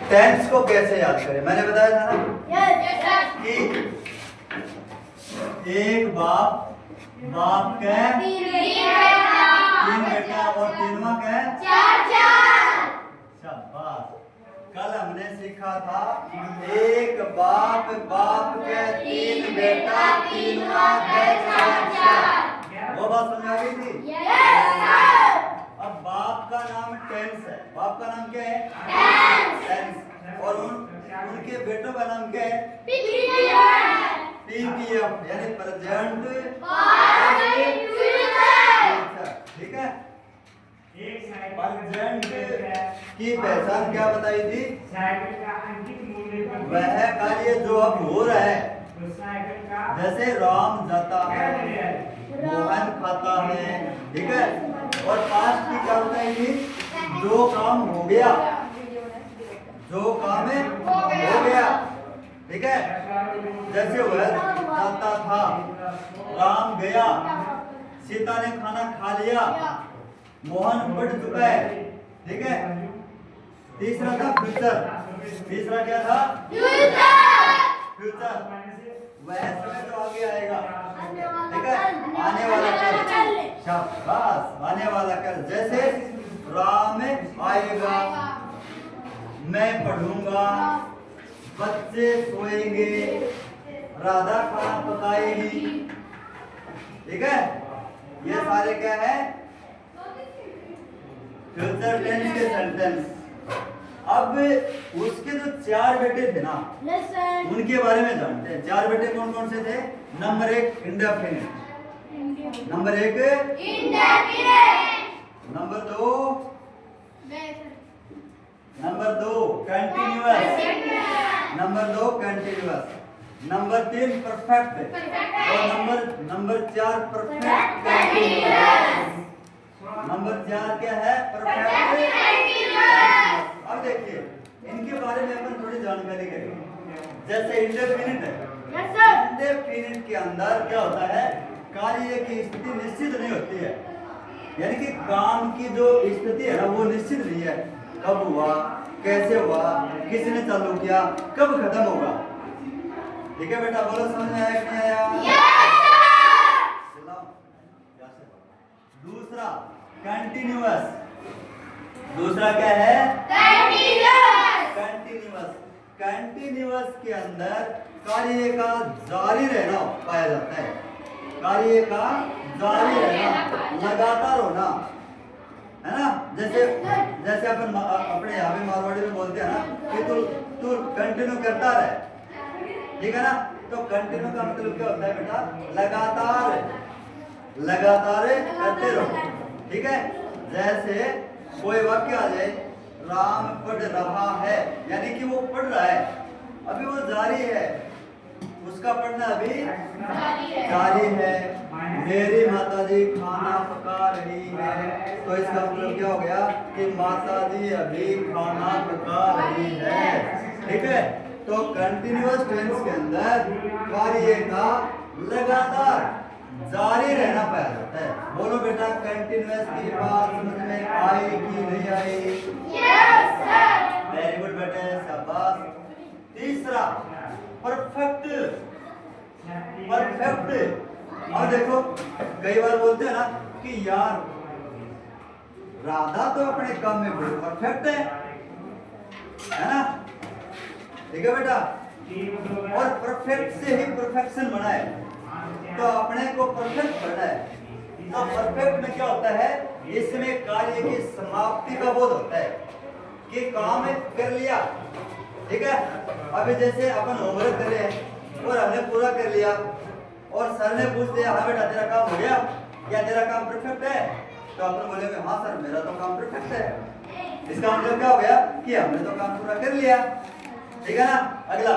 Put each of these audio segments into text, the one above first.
Tense को कैसे याद करें? मैंने बताया था ना कि एक बाप के तीन बेटा और तीनवा के शाबाश। कल हमने सीखा था एक बाप के तीन बेटा तीनवा के चार। वो बात समझ आ गई थी? अब बाप का नाम टेंस है। बाप का नाम क्या है? टेंस। और उनके बेटों का नाम क्या है? पीपीएफ यानी प्रेजेंट ठीक है। प्रेजेंट की पहचान क्या बताई थी? वह कार्य जो अब हो रहा है, जैसे राम जाता है, मोहन खाता है, ठीक है। और पास्ट की क्या बताई थी? जो काम हो गया, जो काम हो गया, ठीक है। जैसे वह जाता था, राम गया, सीता ने खाना खा लिया, मोहन बढ़ चुका है, ठीक है। तीसरा था फ्यूचर। तीसरा क्या था? फ्यूचर वह समय जो आगे आएगा, ठीक है। आने वाला कल, शाबाश, आने वाला कल। जैसे राम आएगा, मैं पढ़ूंगा, बच्चे सोएंगे, राधा खाना पकाएगी, ठीक है। ये सारे क्या है? फ्यूचर टेंस के सेंटेंस। अब उसके जो चार बेटे थे ना, उनके बारे में जानते हैं। चार बेटे कौन कौन से थे? नंबर एक इंडेफिनिट, नंबर एक नंबर दो कंटिन्यूअस, नंबर तीन परफेक्ट और नंबर चार परफेक्ट कंटिन्यूअस। नंबर चार क्या है? परफेक्ट। अब देखिए इनके बारे में अपन थोड़ी जानकारी करेंगे। जैसे इंडेफिनिट है, इंडेफिनिट के अंदर क्या होता है? कार्य की स्थिति निश्चित नहीं होती है, यानी कि काम की जो स्थिति है ना वो निश्चित नहीं है। कब हुआ, कैसे हुआ, किसने चालू किया, कब खत्म होगा, ठीक है बेटा। बोलो समझ में आया कि नहीं आया? दूसरा कंटिन्यूअस। दूसरा क्या है? कंटिन्यूअस के अंदर कार्य का जारी रहना पाया जाता है। कार्य का जारी रहना, लगातार होना, है ना। जैसे अपन अपने यहाँ पे मारवाड़ी में बोलते हैं ना कि तू कंटिन्यू करता रहे, ठीक है ना। तो कंटिन्यू का मतलब क्या होता है बेटा? लगातार करते रहो, ठीक है। जैसे कोई वाक्य आ जाए, राम पढ़ रहा है, यानी कि वो पढ़ रहा है, अभी वो जारी है, उसका पढ़ना अभी जारी है। मेरी माताजी खाना पका रही है, तो इसका मतलब क्या हो गया कि माताजी अभी खाना पका रही है, ठीक है। तो कंटिन्यूअस टेंस के अंदर कार्य का लगातार जारी रहना पाया जाता है। बोलो बेटा कंटिन्यूअस की बात समझ में आई कि नहीं आई? Yes sir. वेरी गुड बेटे, शाबाश। तीसरा परफेक्ट। अब देखो कई बार बोलते हैं ना कि यार राधा तो अपने काम में बड़ी परफेक्ट है ना, ठीक है बेटा। और परफेक्ट से ही परफेक्शन बना है, तो अपने को परफेक्ट करना है। तो परफेक्ट में क्या होता है? इसमें कार्य की समाप्ति का बोध होता है कि काम कर लिया, ठीक है। अभी जैसे अपन होमवर्क कर रहे हैं और हमने पूरा कर लिया और सर ने पूछ दिया हाँ बेटा तेरा काम हो गया, क्या तेरा काम परफेक्ट है? तो अपन बोलेंगे हाँ सर मेरा तो काम परफेक्ट है। इसका मतलब क्या हो गया कि हमने तो काम पूरा कर लिया, ठीक है ना। अगला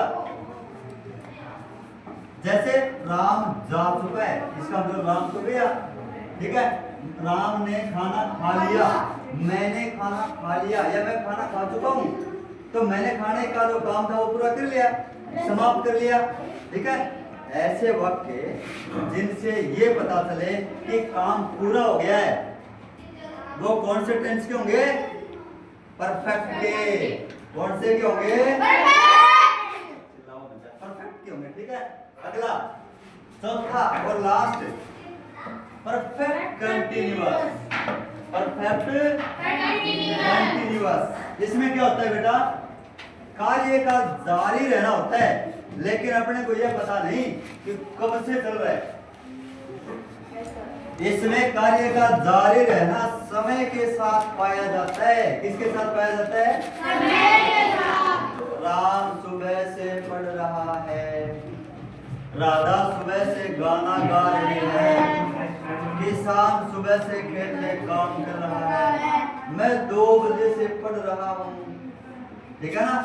जैसे राम जा चुका है, इसका मतलब राम तो गया, ठीक है। राम ने खाना खा लिया, मैंने खाना खा लिया, या मैं खाना खा चुका हूँ, तो मैंने खाने का जो काम था वो पूरा कर लिया, समाप्त कर लिया, ठीक है। ऐसे वाक्य जिनसे ये पता चले कि काम पूरा हो गया है वो कौन से टेंस के होंगे? परफेक्ट के, कौन से के होंगे? परफेक्ट के होंगे। ठीक है, अगला चौथा और last, perfect continuous. Perfect continuous, इसमें क्या होता है बेटा? कार्य का जारी रहना होता है, लेकिन अपने को यह पता नहीं कि कब से चल रहा है। इसमें कार्य का जारी रहना समय के साथ पाया जाता है। किसके साथ पाया जाता है? समय के साथ। राम सुबह से पढ़ रहा है, राधा सुबह से गाना गा रही है, किसान सुबह से खेत में काम कर रहा है, मैं 2 बजे से पढ़ रहा हूँ। ठीक है ना?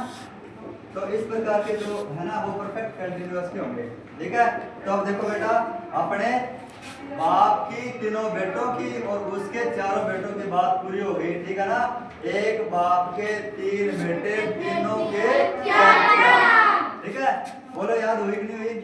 तो इस प्रकार के जो है ना वो परफेक्ट कंटिन्यूअस के होंगे। ठीक है, तो अब देखो बेटा, अपने बाप की तीनों बेटों की और उसके चारों बेटों की बात पूरी हो गई। ठीक है ना? एक बाप के 3 बेटे, तीनों के 4। ठीक है, बोलो याद हुई कि नहीं हुई?